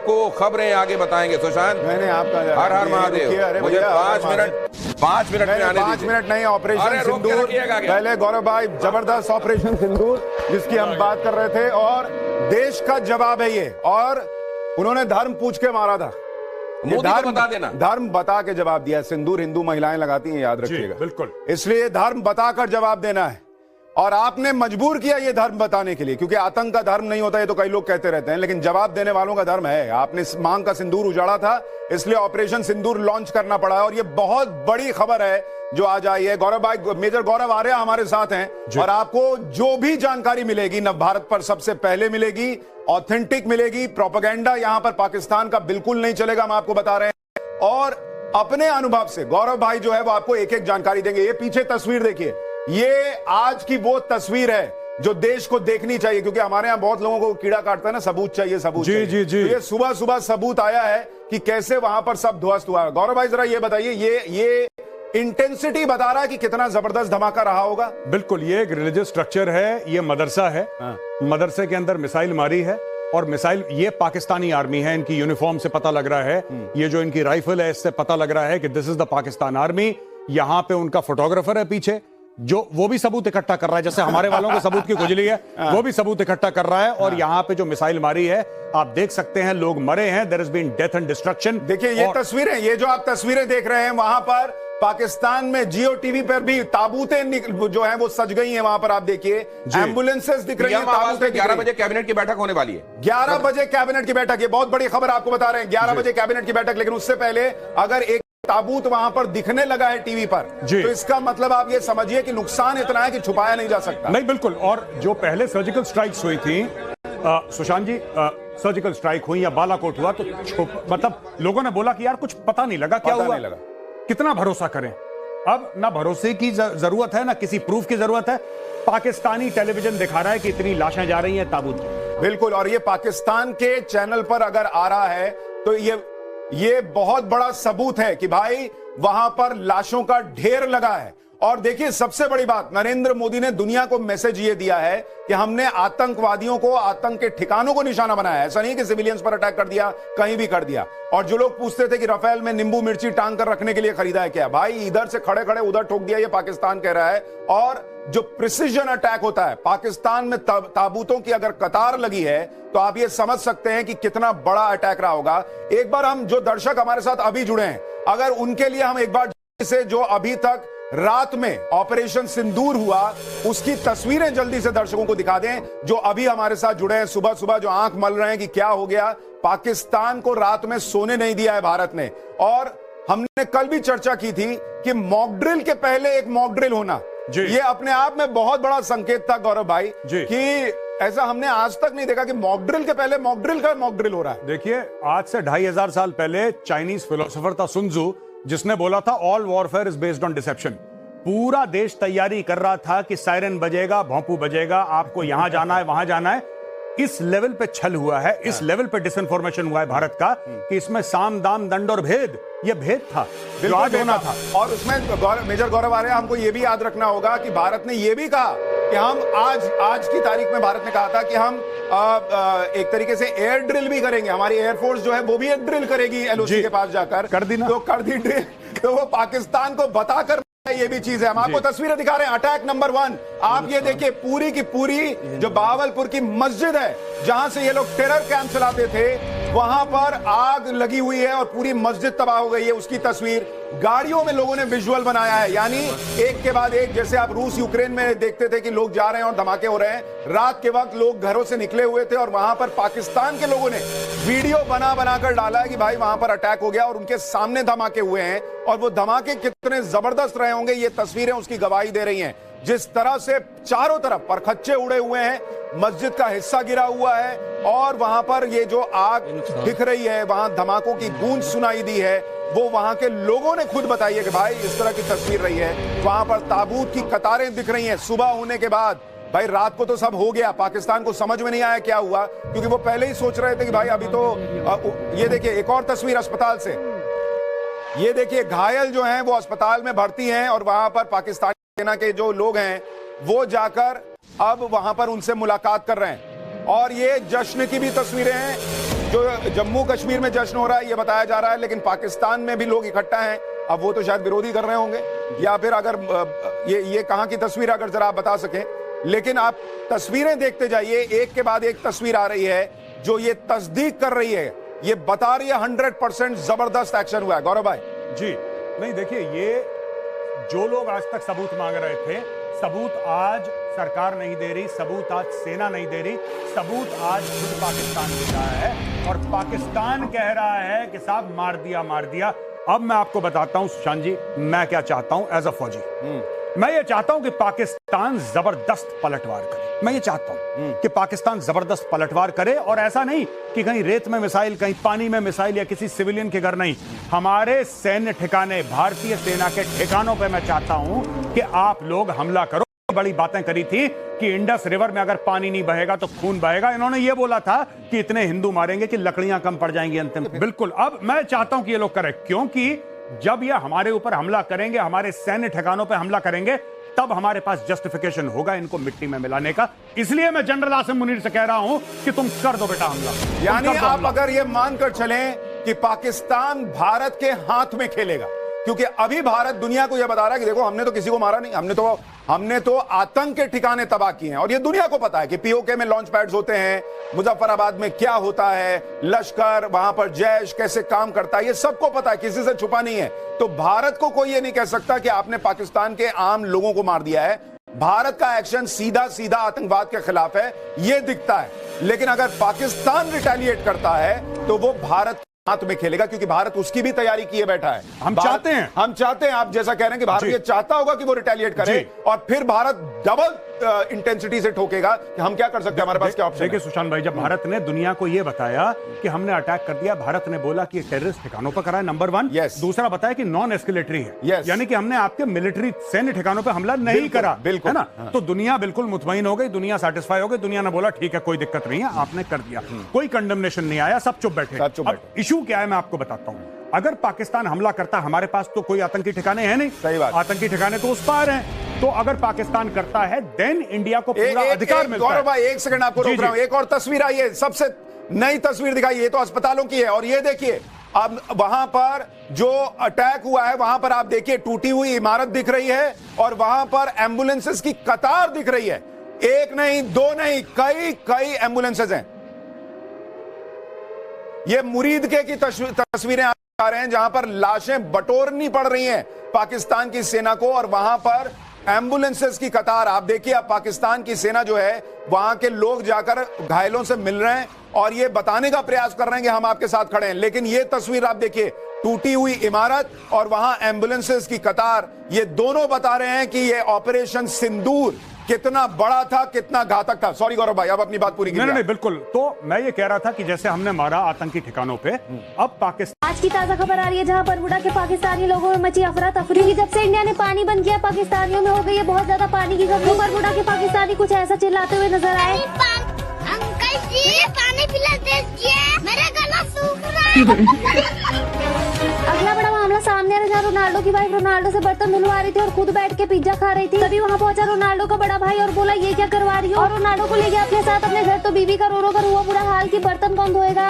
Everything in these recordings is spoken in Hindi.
को खबरें आगे बताएंगे सुशांत। मैंने आपका हर हर महादेव। मुझे 5 मिनट में आने 5 मिनट नहीं, ऑपरेशन सिंदूर पहले गौरव भाई, जबरदस्त ऑपरेशन सिंदूर जिसकी हम बात कर रहे थे, और देश का जवाब है ये। और उन्होंने धर्म पूछ के मारा था, बता देना, धर्म बता के जवाब दिया। सिंदूर हिंदू महिलाएं लगाती हैं, याद रखिएगा, बिल्कुल। इसलिए धर्म बताकर जवाब देना है। और आपने मजबूर किया ये धर्म बताने के लिए, क्योंकि आतंक का धर्म नहीं होता, ये तो कई लोग कहते रहते हैं, लेकिन जवाब देने वालों का धर्म है। आपने मांग का सिंदूर उजाड़ा था, इसलिए ऑपरेशन सिंदूर लॉन्च करना पड़ा है। और ये बहुत बड़ी खबर है जो आज आई है। गौरव भाई, मेजर गौरव आर्या हमारे साथ हैं, और आपको जो भी जानकारी मिलेगी नव भारत पर सबसे पहले मिलेगी, ऑथेंटिक मिलेगी। प्रोपेगेंडा यहां पर पाकिस्तान का बिल्कुल नहीं चलेगा, हम आपको बता रहे हैं। और अपने अनुभव से गौरव भाई जो है वो आपको एक एक जानकारी देंगे। ये पीछे तस्वीर देखिए, ये आज की वो तस्वीर है जो देश को देखनी चाहिए, क्योंकि हमारे यहां बहुत लोगों को कीड़ा काटता है ना, सबूत चाहिए, सबूत जी, चाहिए। जी, जी। तो ये सुबह सुबह सबूत आया है कि कैसे वहां पर सब ध्वस्त हुआ है। गौरव भाई जरा ये बताइए, ये इंटेंसिटी बता रहा है कि कितना जबरदस्त धमाका रहा होगा। बिल्कुल, ये एक रिलीजियस स्ट्रक्चर है, ये मदरसा है। मदरसे के अंदर मिसाइल मारी है, और मिसाइल, ये पाकिस्तानी आर्मी है, इनकी यूनिफॉर्म से पता लग रहा है, ये जो इनकी राइफल है इससे पता लग रहा है कि this is the Pakistan army. यहां पे उनका फोटोग्राफर है पीछे, जो वो भी सबूत इकट्ठा कर रहा है, जैसे हमारे वालों को सबूत की खुजली है, वो भी सबूत इकट्ठा कर रहा है। और यहाँ पे जो मिसाइल मारी है आप देख सकते हैं, लोग मरे हैं, there has been death and destruction. देखिए ये तस्वीरें, ये जो आप तस्वीरें देख रहे हैं, वहां पर पाकिस्तान में जियो टीवी पर भी ताबूतें जो है वो सज गई हैं। वहां पर आप देखिए एम्बुलेंसेस दिख रही हैं, ताबूतें। 11 बजे कैबिनेट की बैठक होने वाली है। 11 बजे कैबिनेट की बैठक, ये बहुत बड़ी खबर आपको बता रहे हैं। 11 बजे कैबिनेट की बैठक, लेकिन उससे पहले अगर एक ताबूत वहां पर दिखने लगा है टीवी पर, तो इसका मतलब आप ये समझिए कि नुकसान इतना है कि छुपाया नहीं जा सकता। नहीं, बिल्कुल। और जो पहले सर्जिकल स्ट्राइक्स हुई थी सुशांत जी, सर्जिकल स्ट्राइक हुई या बालाकोट हुआ, तो मतलब लोगों ने बोला कि यार कुछ पता नहीं लगा, क्या हुआ, कितना भरोसा करें। अब ना भरोसे की जरूरत है, ना किसी प्रूफ की जरूरत है। पाकिस्तानी टेलीविजन दिखा रहा है कि इतनी लाशें जा रही हैं ताबूत। बिल्कुल, और ये पाकिस्तान के चैनल पर अगर आ रहा है तो ये बहुत बड़ा सबूत है कि भाई वहां पर लाशों का ढेर लगा है। और देखिए सबसे बड़ी बात, नरेंद्र मोदी ने दुनिया को मैसेज ये दिया है कि हमने आतंकवादियों को, आतंक के ठिकानों को निशाना बनाया। ऐसा नहीं कि सिविलियंस पर अटैक कर दिया, कहीं भी कर दिया। और जो लोग पूछते थे कि राफेल में नींबू मिर्ची टांग कर रखने के लिए खरीदा है क्या, भाई इधर से खड़े खड़े उधर ठोक दिया, ये पाकिस्तान कह रहा है। और जो प्रिसीजन अटैक होता है, पाकिस्तान में ताबूतों की अगर कतार लगी है तो आप ये समझ सकते हैं कि कितना बड़ा अटैक रहा होगा। एक बार हम, जो दर्शक हमारे साथ अभी जुड़े हैं, अगर उनके लिए हम एक बार से जो अभी तक रात में ऑपरेशन सिंदूर हुआ उसकी तस्वीरें जल्दी से दर्शकों को दिखा दें, जो अभी हमारे साथ जुड़े हैं सुबह सुबह, जो आंख मल रहे हैं कि क्या हो गया। पाकिस्तान को रात में सोने नहीं दिया है भारत ने। और हमने कल भी चर्चा की थी कि मॉक ड्रिल के पहले एक मॉक ड्रिल होना, ये अपने आप में बहुत बड़ा संकेत था गौरव भाई, कि ऐसा हमने आज तक नहीं देखा कि मॉक ड्रिल के पहले मॉक ड्रिल का मॉक ड्रिल हो रहा है। देखिए, आज से 2500 साल पहले चाइनीज फिलोसोफर था सुन त्सू, जिसने बोला था all warfare is based on deception. पूरा देश तैयारी कर रहा था कि सायरन बजेगा, भोंपू बजेगा, आपको यहां जाना है, वहां जाना है। इस लेवल पे छल हुआ है, इस लेवल पे डिसइंफॉर्मेशन हुआ है भारत का, कि इसमें साम दाम दंड और भेद, ये भेद था जो आज होना था। और उसमें मेजर गौरव आर्या, हमको ये भी याद रखना होगा कि भारत ने ये भी कहा कि हम आज की तारीख में भारत ने कहा था कि हम एक तरीके से एयर ड्रिल भी करेंगे। हमारी एयरफोर्स जो है वो भी एक ड्रिल करेगी एलओसी के पास जाकर। कर दी ना, तो कर दी ड्रिल। तो वो पाकिस्तान को बताकर ये भी चीज है। हम आपको तस्वीरें दिखा रहे हैं। अटैक नंबर 1 आप ये देखिए, पूरी की पूरी जो बावलपुर की मस्जिद है जहां से ये लोग टेरर कैंप चलाते थे, वहां पर आग लगी हुई है और पूरी मस्जिद तबाह हो गई है। उसकी तस्वीर गाड़ियों में लोगों ने विजुअल बनाया है, यानी एक के बाद एक, जैसे आप रूस यूक्रेन में देखते थे कि लोग जा रहे हैं और धमाके हो रहे हैं। रात के वक्त लोग घरों से निकले हुए थे और वहां पर पाकिस्तान के लोगों ने वीडियो बनाकर डाला है कि भाई वहां पर अटैक हो गया और उनके सामने धमाके हुए हैं। और वो धमाके कितने जबरदस्त रहे होंगे, ये तस्वीरें उसकी गवाही दे रही हैं। जिस तरह से चारों तरफ परखच्चे उड़े हुए हैं, मस्जिद का हिस्सा गिरा हुआ है, और वहां पर ये जो आग दिख रही है, वहां धमाकों की गूंज सुनाई दी है, वो वहां के लोगों ने खुद बताई है कि भाई इस तरह की तस्वीर रही है। वहां पर ताबूत की कतारें दिख रही हैं सुबह होने के बाद। भाई रात को तो सब हो गया, पाकिस्तान को समझ में नहीं आया क्या हुआ, क्योंकि वो पहले ही सोच रहे थे कि भाई अभी तो ये देखिए एक और तस्वीर अस्पताल से, ये देखिए घायल जो हैं वो अस्पताल में भर्ती हैं, और वहां पर पाकिस्तानी सेना के जो लोग हैं वो जाकर अब वहां पर उनसे मुलाकात कर रहे हैं। और ये जश्न की भी तस्वीरें हैं। जो जम्मू कश्मीर में जश्न हो रहा है ये बताया जा रहा है, लेकिन पाकिस्तान में भी लोग इकट्ठा हैं। अब वो तो शायद विरोधी कर रहे होंगे, या फिर अगर ये कहां की तस्वीर अगर जरा आप बता सकें। लेकिन आप तस्वीरें देखते जाइए, एक के बाद एक तस्वीर आ रही है जो ये तस्दीक कर रही है, ये बता रही है 100% जबरदस्त एक्शन हुआ है। गौरव भाई जी, नहीं देखिए, ये जो लोग आज तक सबूत मांग रहे थे, सबूत आज सरकार नहीं दे रही, सबूत आज सेना नहीं दे रही, सबूत आज खुद पाकिस्तान दे रहा है। और पाकिस्तान कह रहा है कि साहब मार दिया मार दिया। अब मैं आपको बताता हूं सुशांत जी, मैं क्या चाहता हूं एज अ फौजी। मैं ये चाहता हूं कि पाकिस्तान जबरदस्त पलटवार करे। मैं ये चाहता हूं कि पाकिस्तान जबरदस्त पलटवार करे, और ऐसा नहीं कि कहीं रेत में मिसाइल, कहीं पानी में मिसाइल, या किसी सिविलियन के घर नहीं, हमारे सैन्य ठिकाने, भारतीय सेना के ठिकानों पे मैं चाहता हूं कि आप लोग हमला करो। बड़ी बातें करी थी कि इंडस रिवर में अगर पानी नहीं बहेगा तो खून बहेगा। इन्होंने ये बोला था कि इतने हिंदू मारेंगे कि लकड़ियां कम पड़ जाएंगी अंतिम। बिल्कुल, अब मैं चाहता हूं कि ये लोग करें, क्योंकि जब ये हमारे ऊपर हमला करेंगे, हमारे सैन्य ठिकानों पे हमला करेंगे, तब हमारे पास जस्टिफिकेशन होगा इनको मिट्टी में मिलाने का। इसलिए मैं जनरल आसिम मुनीर से कह रहा हूं कि तुम कर दो बेटा हमला। यानी आप अगर ये मानकर चलें कि पाकिस्तान भारत के हाथ में खेलेगा, क्योंकि अभी भारत दुनिया को यह बता रहा है कि देखो हमने तो किसी को मारा नहीं, हमने तो आतंक के ठिकाने तबाह किए हैं। और ये दुनिया को पता है कि पीओके में लॉन्च पैड्स होते हैं, मुजफ्फराबाद में क्या होता है, लश्कर, वहां पर जैश कैसे काम करता है, ये सबको पता है, किसी से छुपा नहीं है। तो भारत को कोई ये नहीं कह सकता कि आपने पाकिस्तान के आम लोगों को मार दिया है। भारत का एक्शन सीधा सीधा आतंकवाद के खिलाफ है, ये दिखता है। लेकिन अगर पाकिस्तान रिटेलिएट करता है तो वो भारत हाथ में खेलेगा, क्योंकि भारत उसकी भी तैयारी किए बैठा है। हम चाहते हैं, आप जैसा कह रहे हैं कि भारत ये चाहता होगा कि वो रिटेलिएट करे, और फिर भारत डबल इंटेंसिटी से ठोकेगा कि हम क्या कर सकते हैं, हमारे पास क्या ऑप्शन है। देखिए सुशांत भाई, जब भारत ने दुनिया को यह बताया कि हमने अटैक कर दिया, भारत ने बोला कि टेररिस्ट ठिकानों पर करा है, नंबर 1। दूसरा बताया कि नॉन एस्केलेटरी है, यानी कि हमने आपके मिलिट्री सैन्य ठिकानों पर हमला नहीं करा, है ना। तो दुनिया बिल्कुल मुतमईन हो गई, दुनिया सेटिस्फाई हो गई, दुनिया ने बोला ठीक है कोई दिक्कत नहीं है, आपने कर दिया, कोई कंडेमनेशन नहीं आया, सब चुप बैठे। अब इशू क्या है मैं आपको बताता हूं। अगर पाकिस्तान हमला करता, हमारे पास तो कोई आतंकी ठिकाने हैं नहीं, सही बात, आतंकी ठिकाने तो उस पार हैं। तो अगर पाकिस्तान करता है देन इंडिया को पूरा अधिकार मिलता है। गौरव भाई एक सेकंड आपको रोक रहा हूं, एक और तस्वीर आई है, सबसे नई तस्वीर दिखाई, ये तो अस्पतालों की है। और ये देखिए, अब वहां पर जो अटैक हुआ है, वहां पर आप देखिए टूटी हुई इमारत दिख रही है, और वहां पर एम्बुलेंसेस की कतार दिख रही है। एक नहीं, दो नहीं, कई एम्बुलेंसेस हैं। ये मुरीदके की तस्वीरें आ रहे हैं, जहां पर लाशें बटोरनी पड़ रही हैं पाकिस्तान की सेना को, और वहां पर एम्बुलेंसेस की कतार। आप देखिए, अब पाकिस्तान की सेना जो है, वहां के लोग जाकर घायलों से मिल रहे हैं और ये बताने का प्रयास कर रहे हैं कि हम आपके साथ खड़े हैं। लेकिन ये तस्वीर आप देखिए, टूटी हुई इमारत और वहां एम्बुलेंसेस की कतार, ये दोनों बता रहे हैं कि ये ऑपरेशन सिंदूर कितना बड़ा था, कितना घातक था। सॉरी गौरव भाई, अब अपनी बात पूरी कीजिए। नहीं, बिल्कुल। तो मैं ये कह रहा था कि जैसे हमने मारा आतंकी ठिकानों पे, अब पाकिस्तान। आज की ताजा खबर आ रही है, जहां बरमुडा के पाकिस्तानी लोगों में मची अफरा तफरी। जब से इंडिया ने पानी बंद किया, पाकिस्तानियों में हो गई है बहुत ज्यादा पानी की कमी। बरमुडा के पाकिस्तानी कुछ ऐसा चिल्लाते हुए नजर आए, अंकल जी पानी पिला दीजिए, मेरा गला सूख रहा है। अगला बड़ा मामला सामने आ रहा है, जहाँ रोनाल्डो की वाइफ रोनाल्डो से बर्तन धुलवा रही थी और खुद बैठ के पिज्जा खा रही थी। तभी वहाँ पहुंचा रोनाल्डो का बड़ा भाई और बोला ये क्या करवा रही हो, और रोनाल्डो को ले गया अपने साथ अपने घर। तो बीवी का रो रो कर हुआ बुरा हाल कि बर्तन कौन धोएगा।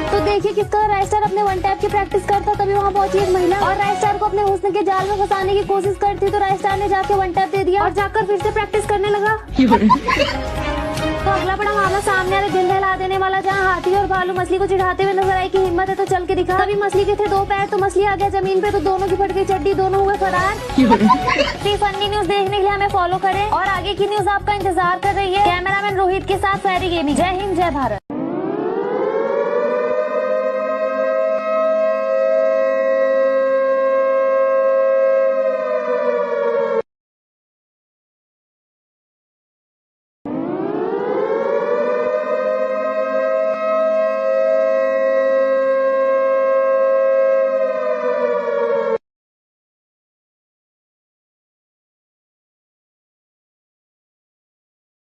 तो देखिए किस तरह राइस्टार अपने वन टैप की प्रैक्टिस करता। तभी वहाँ पहुंची एक महिला और राइस्टार को अपने हुस्न के जाल में फंसाने की कोशिश करती। तो राइस्टार ने जाके वन टैप दे दिया और जाकर फिर से प्रैक्टिस करने लगा। तो अगला बड़ा मामला सामने आ रहा है, दिल दहला देने वाला, जहाँ हाथी और भालू मछली को चिढ़ाते हुए नजर आई कि हिम्मत है तो चल के दिखा। तभी मछली के थे 2 पैर, तो मछली आ गया जमीन पे, तो दोनों की फट गई चड्डी, दोनों हुए फरार। फनी न्यूज देखने के लिए हमें फॉलो करें और आगे की न्यूज आपका इंतजार कर रही है। कैमरामैन रोहित के साथ फैरी गेमिंग। जय हिंद, जय भारत।